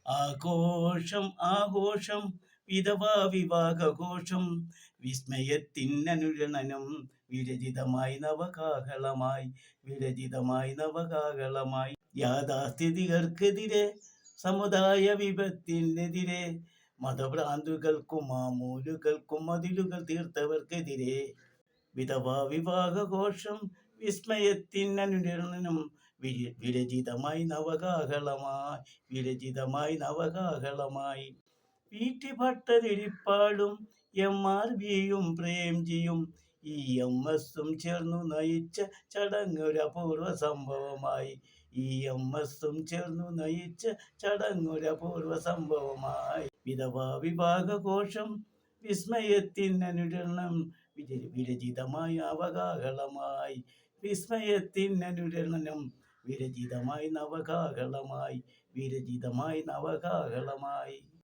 ആഘോഷം ആഘോഷം വിധവാ വിവാഹഘോഷം വിസ്മയത്തിനനുരണനം വിരചിതമായി നവകാഹളമായി വിരചിതമായി നവകാഹളമായി യാഥാസ്ഥിതികൾക്കെതിരെ സമുദായ വിപത്തിനെതിരെ മതഭ്രാന്തുകൾക്കും മാമൂലുകൾക്കും മതിലുകൾ തീർത്തവർക്കെതിരെ വിധവാ വിവാഹഘോഷം വിസ്മയത്തിനനുരണനം വിരചിതമായി നവകാഹളമായി വിരചിതമായി നവകാഹളമായി വീട്ടി ഭട്ടതിരിപ്പാടും MRBയും പ്രേംജിയും EMSും ചേർന്നു നയിച്ച ചടങ്ങൊരപൂർവ സംഭവമായി EMSും ചേർന്നു നയിച്ച ചടങ്ങൊരപൂർവ സംഭവമായി വിധവാ വിവാഹഘോഷം വിസ്മയത്തിനനുരണം വിരചിതമായി നവകാഹളമായി വിസ്മയത്തിനനുരണം വിരചിതമായി നവകാഹളമായി വിരചിതമായി നവകാഹളമായി